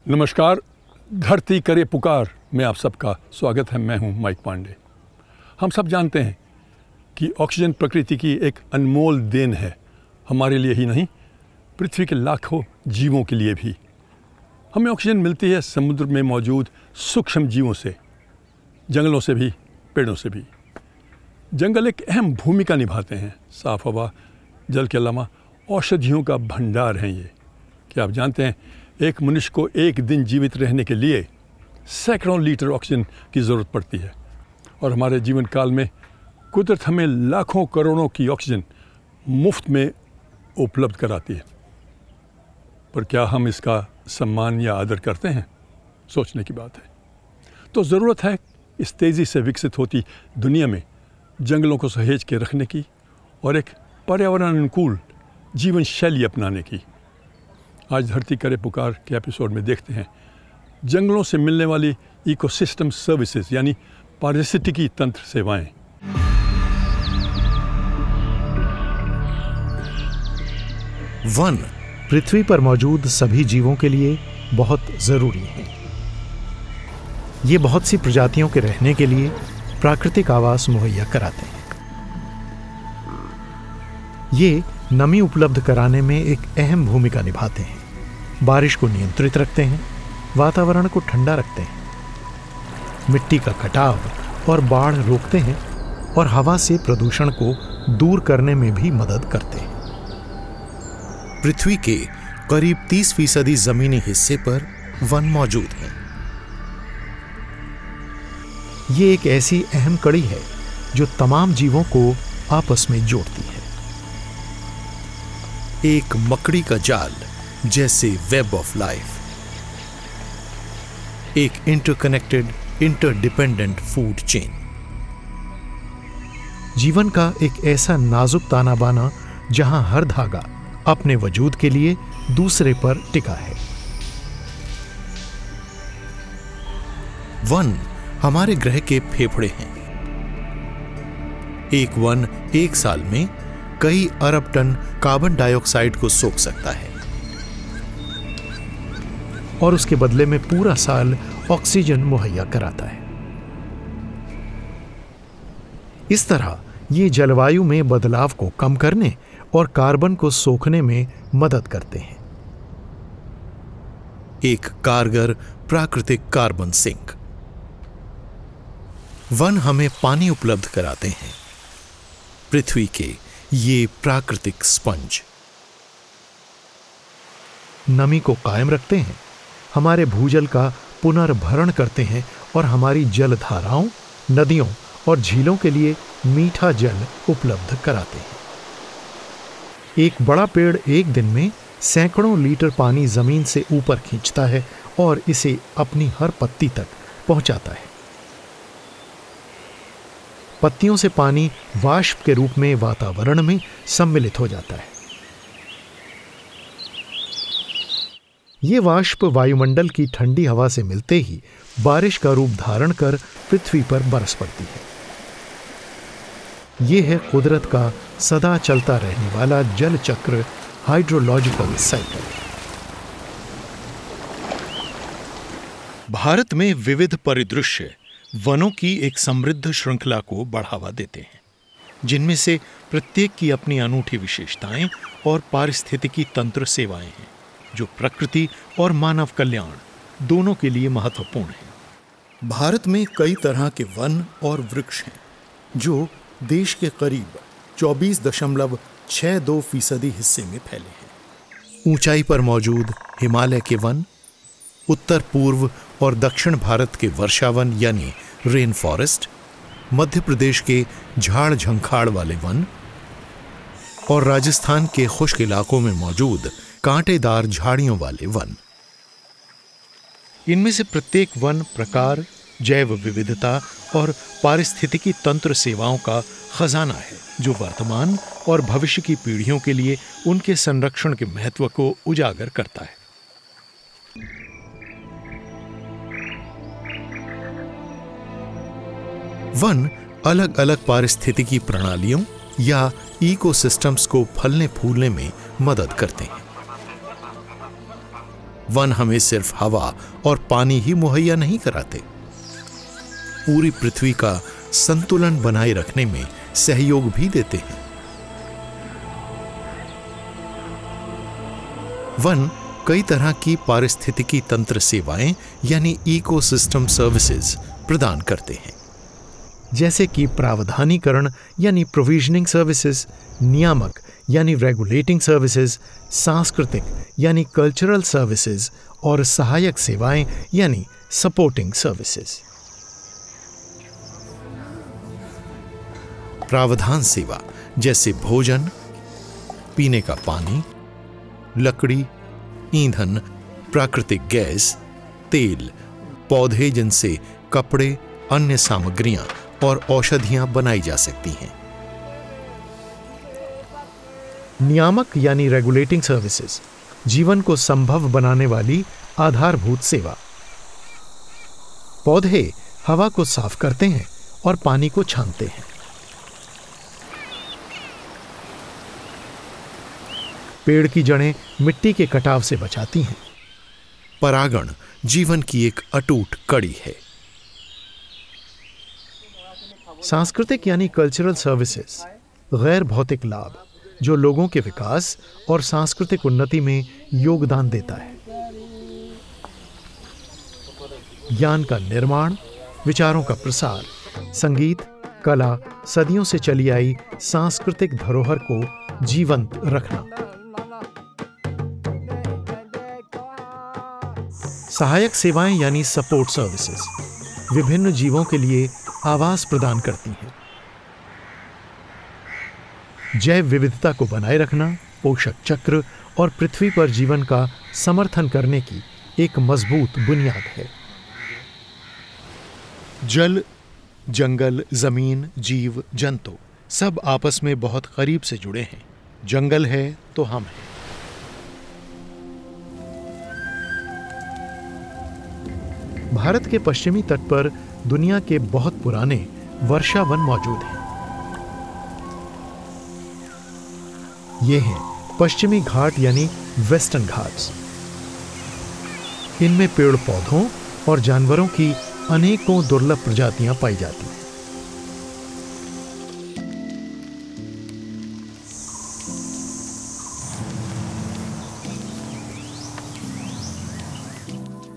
नमस्कार, धरती करे पुकार में आप सबका स्वागत है। मैं हूं माइक पांडे। हम सब जानते हैं कि ऑक्सीजन प्रकृति की एक अनमोल देन है, हमारे लिए ही नहीं, पृथ्वी के लाखों जीवों के लिए भी। हमें ऑक्सीजन मिलती है समुद्र में मौजूद सूक्ष्म जीवों से, जंगलों से भी, पेड़ों से भी। जंगल एक अहम भूमिका निभाते हैं। साफ हवा, जल के अलावा औषधियों का भंडार हैं ये। क्या आप जानते हैं, एक मनुष्य को एक दिन जीवित रहने के लिए सैकड़ों लीटर ऑक्सीजन की ज़रूरत पड़ती है, और हमारे जीवन काल में कुदरत हमें लाखों करोड़ों की ऑक्सीजन मुफ्त में उपलब्ध कराती है। पर क्या हम इसका सम्मान या आदर करते हैं? सोचने की बात है। तो ज़रूरत है इस तेज़ी से विकसित होती दुनिया में जंगलों को सहेज के रखने की और एक पर्यावरण अनुकूल जीवन शैली अपनाने की। आज धरती करे पुकार के एपिसोड में देखते हैं जंगलों से मिलने वाली इकोसिस्टम सर्विसेज यानी पारिस्थितिकी तंत्र सेवाएं। वन पृथ्वी पर मौजूद सभी जीवों के लिए बहुत जरूरी है। ये बहुत सी प्रजातियों के रहने के लिए प्राकृतिक आवास मुहैया कराते हैं। ये नमी उपलब्ध कराने में एक अहम भूमिका निभाते हैं, बारिश को नियंत्रित रखते हैं, वातावरण को ठंडा रखते हैं, मिट्टी का कटाव और बाढ़ रोकते हैं और हवा से प्रदूषण को दूर करने में भी मदद करते हैं। पृथ्वी के करीब 30% जमीनी हिस्से पर वन मौजूद हैं। ये एक ऐसी अहम कड़ी है जो तमाम जीवों को आपस में जोड़ती है। एक मकड़ी का जाल जैसे वेब ऑफ लाइफ, एक इंटरकनेक्टेड इंटरडिपेंडेंट फूड चेन। जीवन का एक ऐसा नाजुक ताना बाना जहां हर धागा अपने वजूद के लिए दूसरे पर टिका है। वन हमारे ग्रह के फेफड़े हैं। एक वन एक साल में कई अरब टन कार्बन डाइऑक्साइड को सोख सकता है और उसके बदले में पूरा साल ऑक्सीजन मुहैया कराता है। इस तरह ये जलवायु में बदलाव को कम करने और कार्बन को सोखने में मदद करते हैं। एक कारगर प्राकृतिक कार्बन सिंक। वन हमें पानी उपलब्ध कराते हैं। पृथ्वी के ये प्राकृतिक स्पंज नमी को कायम रखते हैं, हमारे भूजल का पुनर्भरण करते हैं और हमारी जल धाराओं, नदियों और झीलों के लिए मीठा जल उपलब्ध कराते हैं। एक बड़ा पेड़ एक दिन में सैकड़ों लीटर पानी जमीन से ऊपर खींचता है और इसे अपनी हर पत्ती तक पहुंचाता है। पत्तियों से पानी वाष्प के रूप में वातावरण में सम्मिलित हो जाता है। ये वाष्प वायुमंडल की ठंडी हवा से मिलते ही बारिश का रूप धारण कर पृथ्वी पर बरस पड़ती है। यह है कुदरत का सदा चलता रहने वाला जल चक्र, हाइड्रोलॉजिकल साइकिल। भारत में विविध परिदृश्य वनों की एक समृद्ध श्रृंखला को बढ़ावा देते हैं, जिनमें से प्रत्येक की अपनी अनूठी विशेषताएं और पारिस्थितिकी तंत्र सेवाएं हैं, जो प्रकृति और मानव कल्याण दोनों के लिए महत्वपूर्ण हैं। भारत में कई तरह के वन और वृक्ष हैं, जो देश के करीब 24.62% हिस्से में फैले हैं। ऊंचाई पर मौजूद हिमालय के वन, उत्तर पूर्व और दक्षिण भारत के वर्षावन यानी रेन फॉरेस्ट, मध्य प्रदेश के झाड़ झंखाड़ वाले वन और राजस्थान के खुश्क इलाकों में मौजूद कांटेदार झाड़ियों वाले वन। इनमें से प्रत्येक वन प्रकार, जैव विविधता और पारिस्थितिकी तंत्र सेवाओं का खजाना है, जो वर्तमान और भविष्य की पीढ़ियों के लिए उनके संरक्षण के महत्व को उजागर करता है। वन अलग अलग पारिस्थितिकी प्रणालियों या इकोसिस्टम्स को फलने फूलने में मदद करते हैं। वन हमें सिर्फ हवा और पानी ही मुहैया नहीं कराते, पूरी पृथ्वी का संतुलन बनाए रखने में सहयोग भी देते हैं। वन कई तरह की पारिस्थितिकी तंत्र सेवाएं यानी इकोसिस्टम सर्विसेज प्रदान करते हैं, जैसे कि प्रावधानीकरण यानी प्रोविजनिंग सर्विसेज, नियामक यानी रेगुलेटिंग सर्विसेज, सांस्कृतिक यानी कल्चरल सर्विसेज और सहायक सेवाएं यानी सपोर्टिंग सर्विसेज। प्रावधान सेवा जैसे भोजन, पीने का पानी, लकड़ी, ईंधन, प्राकृतिक गैस, तेल, पौधे जिनसे कपड़े, अन्य सामग्रियां और औषधियां बनाई जा सकती हैं। नियामक यानी रेगुलेटिंग सर्विसेज जीवन को संभव बनाने वाली आधारभूत सेवा। पौधे हवा को साफ करते हैं और पानी को छानते हैं। पेड़ की जड़ें मिट्टी के कटाव से बचाती हैं। परागण जीवन की एक अटूट कड़ी है। सांस्कृतिक यानी कल्चरल सर्विसेज गैर भौतिक लाभ जो लोगों के विकास और सांस्कृतिक उन्नति में योगदान देता है। ज्ञान का निर्माण, विचारों का प्रसार, संगीत, कला, सदियों से चली आई सांस्कृतिक धरोहर को जीवंत रखना। सहायक सेवाएं यानी सपोर्ट सर्विसेज विभिन्न जीवों के लिए आवास प्रदान करती हैं। जैव विविधता को बनाए रखना, पोषक चक्र और पृथ्वी पर जीवन का समर्थन करने की एक मजबूत बुनियाद है। जल, जंगल, जमीन, जीव, जंतु सब आपस में बहुत करीब से जुड़े हैं। जंगल है तो हम हैं। भारत के पश्चिमी तट पर दुनिया के बहुत पुराने वर्षा वन मौजूद हैं। ये हैं पश्चिमी घाट यानी वेस्टर्न घाट्स। इनमें पेड़ पौधों और जानवरों की अनेकों दुर्लभ प्रजातियां पाई जाती हैं।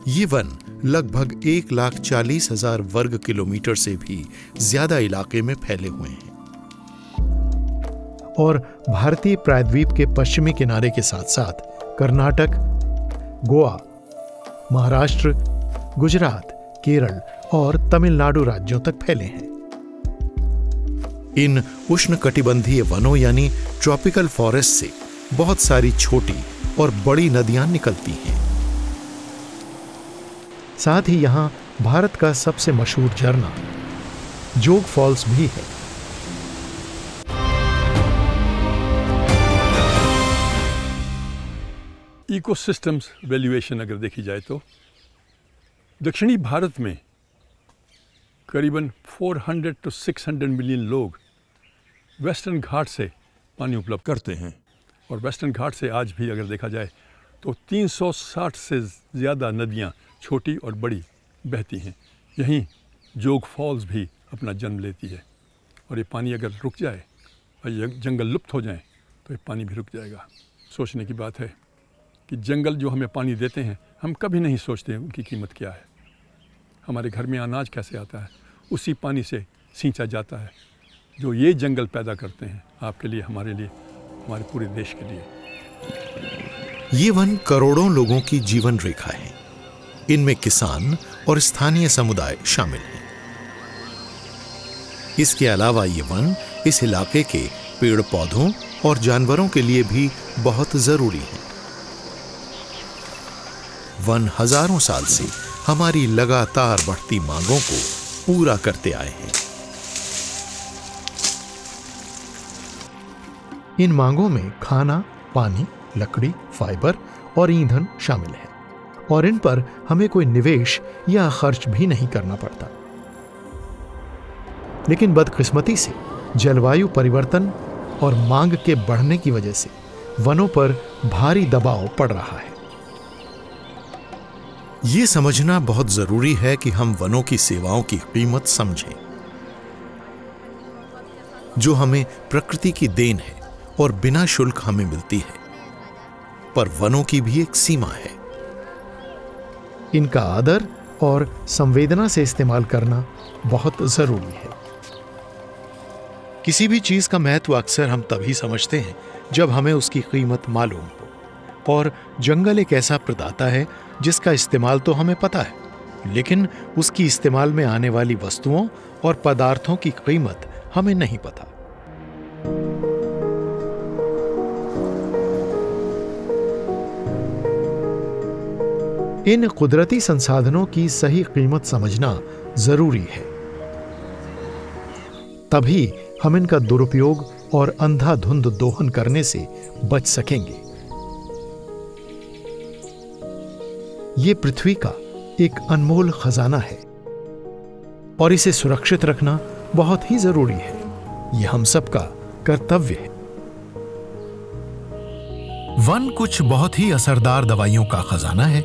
ये वन लगभग 1,40,000 वर्ग किलोमीटर से भी ज्यादा इलाके में फैले हुए हैं और भारतीय प्रायद्वीप के पश्चिमी किनारे के साथ साथ कर्नाटक, गोवा, महाराष्ट्र, गुजरात, केरल और तमिलनाडु राज्यों तक फैले हैं। इन उष्णकटिबंधीय वनों यानी ट्रॉपिकल फॉरेस्ट से बहुत सारी छोटी और बड़ी नदियां निकलती हैं। साथ ही यहां भारत का सबसे मशहूर झरना जोग फॉल्स भी है। इकोसिस्टम्स वैल्यूएशन अगर देखी जाए तो दक्षिणी भारत में करीबन 400 to 600 मिलियन लोग वेस्टर्न घाट से पानी उपलब्ध करते हैं और वेस्टर्न घाट से आज भी अगर देखा जाए तो 360 से ज़्यादा नदियाँ छोटी और बड़ी बहती हैं। यहीं जोग फॉल्स भी अपना जन्म लेती है और ये पानी अगर रुक जाए और ये जंगल लुप्त हो जाएं तो ये पानी भी रुक जाएगा। सोचने की बात है कि जंगल जो हमें पानी देते हैं हम कभी नहीं सोचते उनकी कीमत क्या है। हमारे घर में अनाज कैसे आता है, उसी पानी से सींचा जाता है जो ये जंगल पैदा करते हैं, आपके लिए, हमारे लिए, हमारे पूरे देश के लिए। ये वन करोड़ों लोगों की जीवन रेखा है। इनमें किसान और स्थानीय समुदाय शामिल हैं। इसके अलावा ये वन इस इलाके के पेड़ पौधों और जानवरों के लिए भी बहुत जरूरी है। वन हजारों साल से हमारी लगातार बढ़ती मांगों को पूरा करते आए हैं। इन मांगों में खाना, पानी, लकड़ी, फाइबर और ईंधन शामिल है और इन पर हमें कोई निवेश या खर्च भी नहीं करना पड़ता। लेकिन बदकिस्मती से जलवायु परिवर्तन और मांग के बढ़ने की वजह से वनों पर भारी दबाव पड़ रहा है। ये समझना बहुत जरूरी है कि हम वनों की सेवाओं की कीमत समझें, जो हमें प्रकृति की देन है और बिना शुल्क हमें मिलती है। पर वनों की भी एक सीमा है। इनका आदर और संवेदना से इस्तेमाल करना बहुत जरूरी है। किसी भी चीज का महत्व अक्सर हम तभी समझते हैं जब हमें उसकी कीमत मालूम हो। और जंगल एक ऐसा प्रदाता है जिसका इस्तेमाल तो हमें पता है, लेकिन उसकी इस्तेमाल में आने वाली वस्तुओं और पदार्थों की कीमत हमें नहीं पता। इन कुदरती संसाधनों की सही कीमत समझना जरूरी है, तभी हम इनका दुरुपयोग और अंधाधुंध दोहन करने से बच सकेंगे। ये पृथ्वी का एक अनमोल खजाना है और इसे सुरक्षित रखना बहुत ही जरूरी है। यह हम सबका कर्तव्य है। वन कुछ बहुत ही असरदार दवाइयों का खजाना है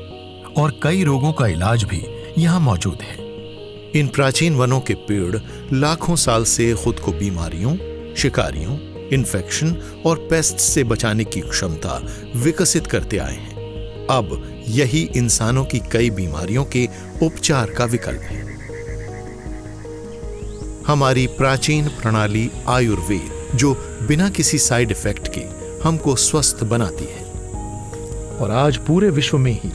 और कई रोगों का इलाज भी यहां मौजूद है। इन प्राचीन वनों के पेड़ लाखों साल से खुद को बीमारियों, शिकारियों, इन्फेक्शन और पेस्ट से बचाने की क्षमता विकसित करते आए हैं। अब यही इंसानों की कई बीमारियों के उपचार का विकल्प है। हमारी प्राचीन प्रणाली आयुर्वेद, जो बिना किसी साइड इफेक्ट के हमको स्वस्थ बनाती है, और आज पूरे विश्व में ही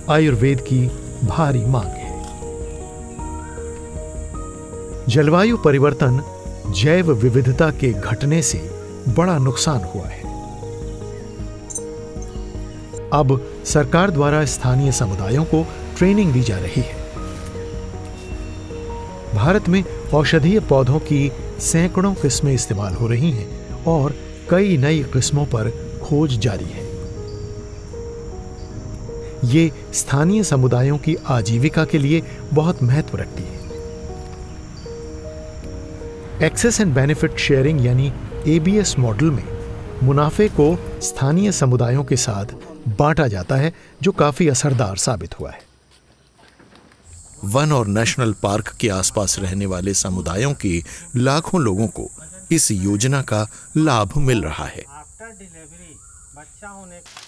आयुर्वेद की भारी मांग है। जलवायु परिवर्तन, जैव विविधता के घटने से बड़ा नुकसान हुआ है। अब सरकार द्वारा स्थानीय समुदायों को ट्रेनिंग दी जा रही है। भारत में औषधीय पौधों की सैकड़ों किस्में इस्तेमाल हो रही हैं और कई नई किस्मों पर खोज जारी है। ये स्थानीय समुदायों की आजीविका के लिए बहुत महत्व रखती है। एक्सेस एंड बेनिफिट शेयरिंग यानी एबीएस मॉडल में मुनाफे को स्थानीय समुदायों के साथ बांटा जाता है, जो काफी असरदार साबित हुआ है। वन और नेशनल पार्क के आसपास रहने वाले समुदायों के लाखों लोगों को इस योजना का लाभ मिल रहा है।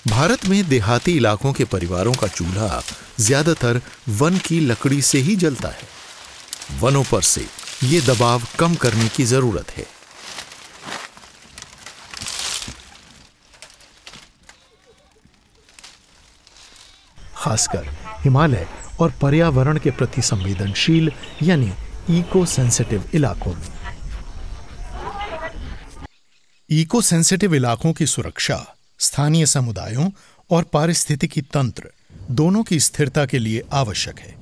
भारत में देहाती इलाकों के परिवारों का चूल्हा ज्यादातर वन की लकड़ी से ही जलता है। वनों पर से ये दबाव कम करने की जरूरत है। खासकर हिमालय और पर्यावरण के प्रति संवेदनशील यानी इको सेंसिटिव इलाकों में। इको सेंसिटिव इलाकों की सुरक्षा स्थानीय समुदायों और पारिस्थितिकी तंत्र दोनों की स्थिरता के लिए आवश्यक है।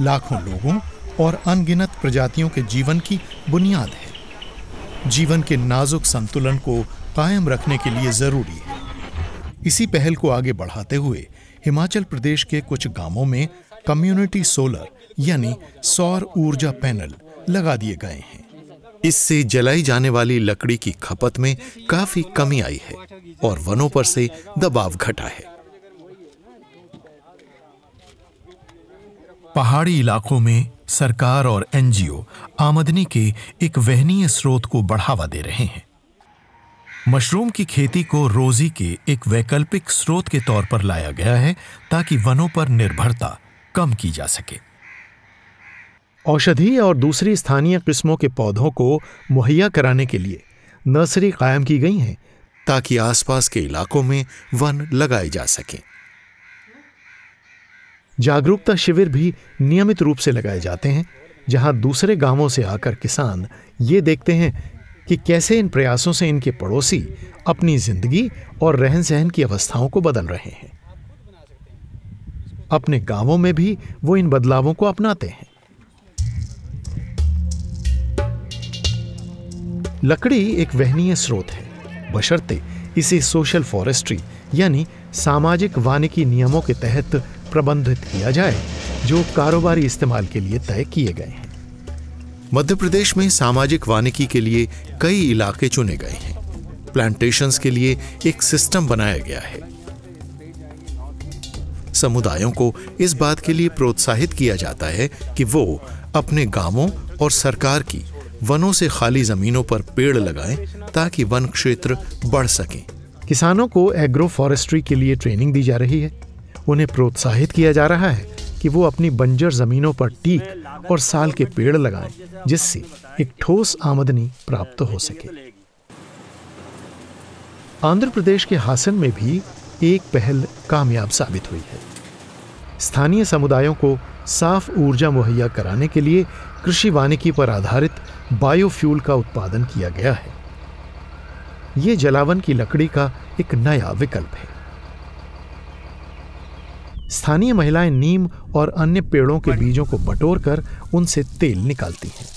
लाखों लोगों और अनगिनत प्रजातियों के जीवन की बुनियाद है। जीवन के नाजुक संतुलन को कायम रखने के लिए जरूरी है। इसी पहल को आगे बढ़ाते हुए हिमाचल प्रदेश के कुछ गांवों में कम्युनिटी सोलर यानी सौर ऊर्जा पैनल लगा दिए गए हैं। इससे जलाई जाने वाली लकड़ी की खपत में काफी कमी आई है और वनों पर से दबाव घटा है। पहाड़ी इलाकों में सरकार और एनजीओ आमदनी के एक वहनीय स्रोत को बढ़ावा दे रहे हैं। मशरूम की खेती को रोजी के एक वैकल्पिक स्रोत के तौर पर लाया गया है ताकि वनों पर निर्भरता कम की जा सके। औषधीय और दूसरी स्थानीय किस्मों के पौधों को मुहैया कराने के लिए नर्सरी कायम की गई हैं ताकि आसपास के इलाकों में वन लगाए जा सकें। जागरूकता शिविर भी नियमित रूप से लगाए जाते हैं, जहां दूसरे गांवों से आकर किसान ये देखते हैं कि कैसे इन प्रयासों से इनके पड़ोसी अपनी जिंदगी और रहन सहन की अवस्थाओं को बदल रहे हैं। अपने गांवों में भी वो इन बदलावों को अपनाते हैं। लकड़ी एक वहनीय स्रोत है, बशर्ते इसे सोशल फॉरेस्ट्री यानी सामाजिक वानिकी नियमों के तहत प्रबंधित किया जाए, जो कारोबारी इस्तेमाल के लिए तय किए गए हैं। मध्य प्रदेश में सामाजिक वानिकी के लिए कई इलाके चुने गए हैं। प्लांटेशंस के लिए एक सिस्टम बनाया गया है। समुदायों को इस बात के लिए प्रोत्साहित किया जाता है कि वो अपने गांवों और सरकार की वनों से खाली जमीनों पर पेड़ लगाएं ताकि वन क्षेत्र बढ़ सकें। किसानों को एग्रो फॉरेस्ट्री के लिए ट्रेनिंग दी जा रही है। उन्हें प्रोत्साहित किया जा रहा है कि वो अपनी बंजर जमीनों पर टीक और साल के पेड़ लगाएं, जिससे एक ठोस आमदनी प्राप्त हो सके। आंध्र प्रदेश के हासन में भी एक पहल कामयाब साबित हुई है। स्थानीय समुदायों को साफ ऊर्जा मुहैया कराने के लिए कृषि वानिकी पर आधारित बायोफ्यूल का उत्पादन किया गया है। यह जलावन की लकड़ी का एक नया विकल्प है। स्थानीय महिलाएं नीम और अन्य पेड़ों के बीजों को बटोरकर उनसे तेल निकालती हैं।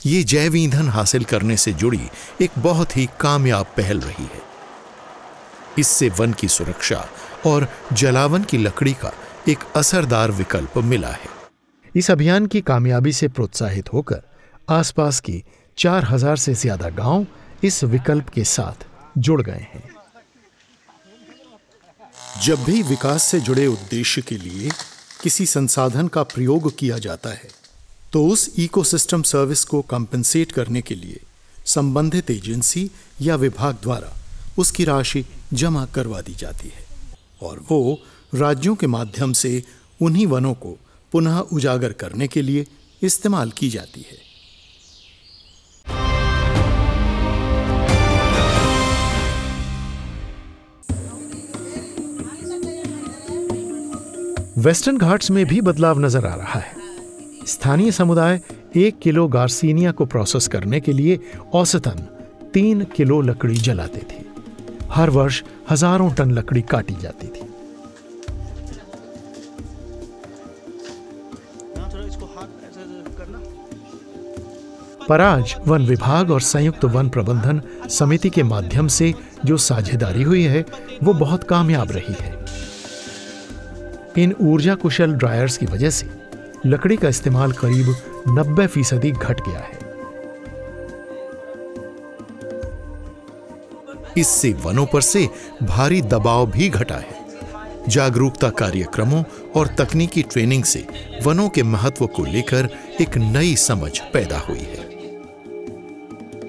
ये जैव ईंधन हासिल करने से जुड़ी एक बहुत ही कामयाब पहल रही है। इससे वन की सुरक्षा और जलावन की लकड़ी का एक असरदार विकल्प मिला है। इस अभियान की कामयाबी से प्रोत्साहित होकर आसपास के 4000 से ज्यादा गांव इस विकल्प के साथ जुड़ गए हैं। जब भी विकास से जुड़े उद्देश्य के लिए किसी संसाधन का प्रयोग किया जाता है, तो उस इकोसिस्टम सर्विस को कंपनसेट करने के लिए संबंधित एजेंसी या विभाग द्वारा उसकी राशि जमा करवा दी जाती है और वो राज्यों के माध्यम से उन्हीं वनों को पुनः उजागर करने के लिए इस्तेमाल की जाती है। वेस्टर्न घाट्स में भी बदलाव नजर आ रहा है। स्थानीय समुदाय 1 किलो गार्सिनिया को प्रोसेस करने के लिए औसतन 3 किलो लकड़ी जलाते थे। हर वर्ष हजारों टन लकड़ी काटी जाती थी। पर आज वन विभाग और संयुक्त वन प्रबंधन समिति के माध्यम से जो साझेदारी हुई है, वो बहुत कामयाब रही है। इन ऊर्जा कुशल ड्रायर्स की वजह से लकड़ी का इस्तेमाल करीब 90% घट गया है। इससे वनों पर से भारी दबाव भी घटा है। जागरूकता कार्यक्रमों और तकनीकी ट्रेनिंग से वनों के महत्व को लेकर एक नई समझ पैदा हुई है।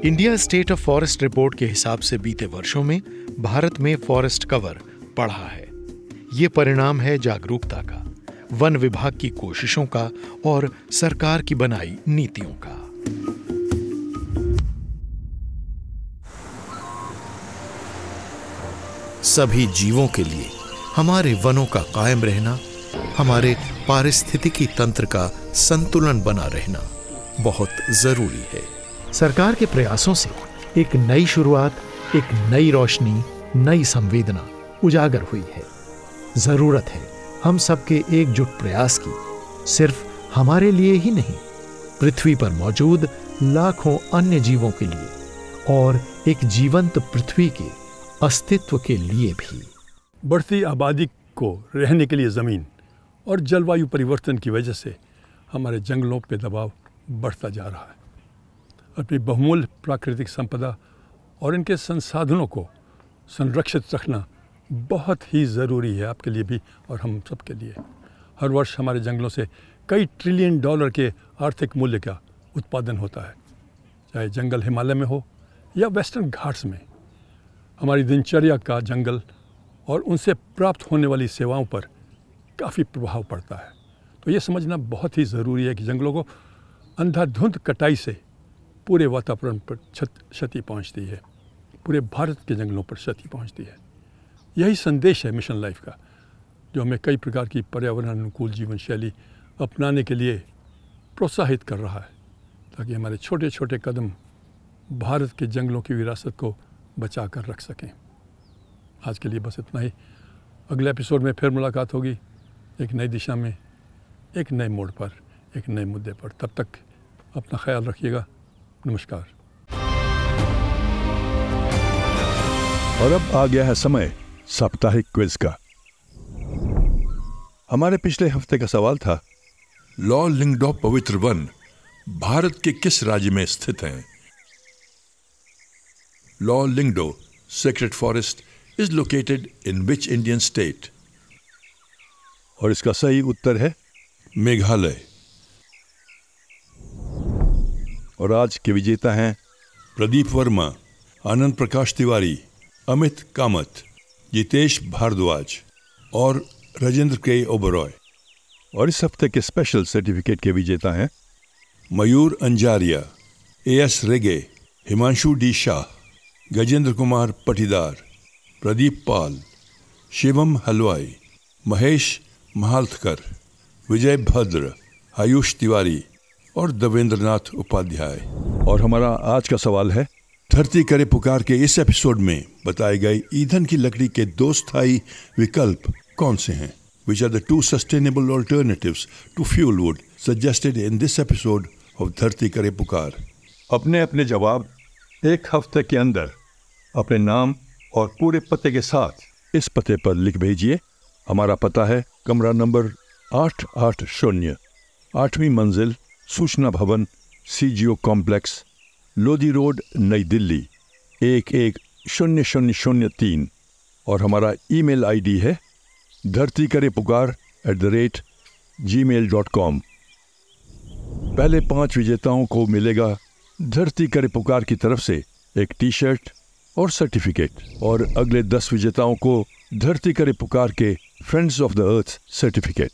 India state of forest report के हिसाब से बीते वर्षों में भारत में फॉरेस्ट कवर बढ़ा है। ये परिणाम है जागरूकता का, वन विभाग की कोशिशों का और सरकार की बनाई नीतियों का। सभी जीवों के लिए हमारे वनों का कायम रहना, हमारे पारिस्थितिकी तंत्र का संतुलन बना रहना बहुत जरूरी है। सरकार के प्रयासों से एक नई शुरुआत, एक नई रोशनी, नई संवेदना उजागर हुई है। जरूरत है हम सबके एकजुट प्रयास की, सिर्फ हमारे लिए ही नहीं, पृथ्वी पर मौजूद लाखों अन्य जीवों के लिए और एक जीवंत पृथ्वी के अस्तित्व के लिए भी। बढ़ती आबादी को रहने के लिए ज़मीन और जलवायु परिवर्तन की वजह से हमारे जंगलों पे दबाव बढ़ता जा रहा है। अपनी बहुमूल्य प्राकृतिक संपदा और इनके संसाधनों को संरक्षित रखना बहुत ही ज़रूरी है, आपके लिए भी और हम सब के लिए। हर वर्ष हमारे जंगलों से कई ट्रिलियन डॉलर के आर्थिक मूल्य का उत्पादन होता है, चाहे जंगल हिमालय में हो या वेस्टर्न घाट्स में। हमारी दिनचर्या का जंगल और उनसे प्राप्त होने वाली सेवाओं पर काफ़ी प्रभाव पड़ता है। तो ये समझना बहुत ही ज़रूरी है कि जंगलों को अंधाधुंध कटाई से पूरे वातावरण पर क्षति पहुंचती है, पूरे भारत के जंगलों पर क्षति पहुंचती है। यही संदेश है मिशन लाइफ का, जो हमें कई प्रकार की पर्यावरण अनुकूल जीवन शैली अपनाने के लिए प्रोत्साहित कर रहा है, ताकि हमारे छोटे छोटे कदम भारत के जंगलों की विरासत को बचा कर रख सकें। आज के लिए बस इतना ही। अगले एपिसोड में फिर मुलाकात होगी, एक नई दिशा में, एक नए मोड़ पर, एक नए मुद्दे पर। तब तक अपना ख्याल रखिएगा। नमस्कार। और अब आ गया है समय साप्ताहिक क्विज का। हमारे पिछले हफ्ते का सवाल था, लॉ लिंगडो पवित्र वन भारत के किस राज्य में स्थित हैं? Law Lyngdoh Sacred Forest is located in which Indian state? और इसका सही उत्तर है मेघालय। और आज के विजेता हैं प्रदीप वर्मा, आनंद प्रकाश तिवारी, अमित कामत, जितेश भारद्वाज और राजेंद्र के ओबरॉय। और इस हफ्ते के स्पेशल सर्टिफिकेट के विजेता हैं मयूर अंजारिया, एएस रेगे, हिमांशु डी शाह, गजेंद्र कुमार पटीदार, प्रदीप पाल, शिवम हलवाई, महेश महालथकर, विजय भद्र, आयुष तिवारी और देवेंद्रनाथ उपाध्याय। और हमारा आज का सवाल है, धरती करे पुकार के इस एपिसोड में बताए गए ईंधन की लकड़ी के 2 स्थायी विकल्प कौन से हैं? Which are the 2 sustainable alternatives to fuel wood suggested in this episode of धरती करे पुकार? अपने अपने जवाब 1 हफ्ते के अंदर अपने नाम और पूरे पते के साथ इस पते पर लिख भेजिए। हमारा पता है कमरा नंबर 880, 8वीं मंजिल, सूचना भवन, CGO कॉम्प्लेक्स, लोधी रोड, नई दिल्ली 110003। और हमारा ईमेल आईडी है धरती करे पुकार @gmail.com। पहले 5 विजेताओं को मिलेगा धरती करे पुकार की तरफ से एक टी-शर्ट और सर्टिफिकेट, और अगले 10 विजेताओं को धरती करे पुकार के friends of the earth certificate.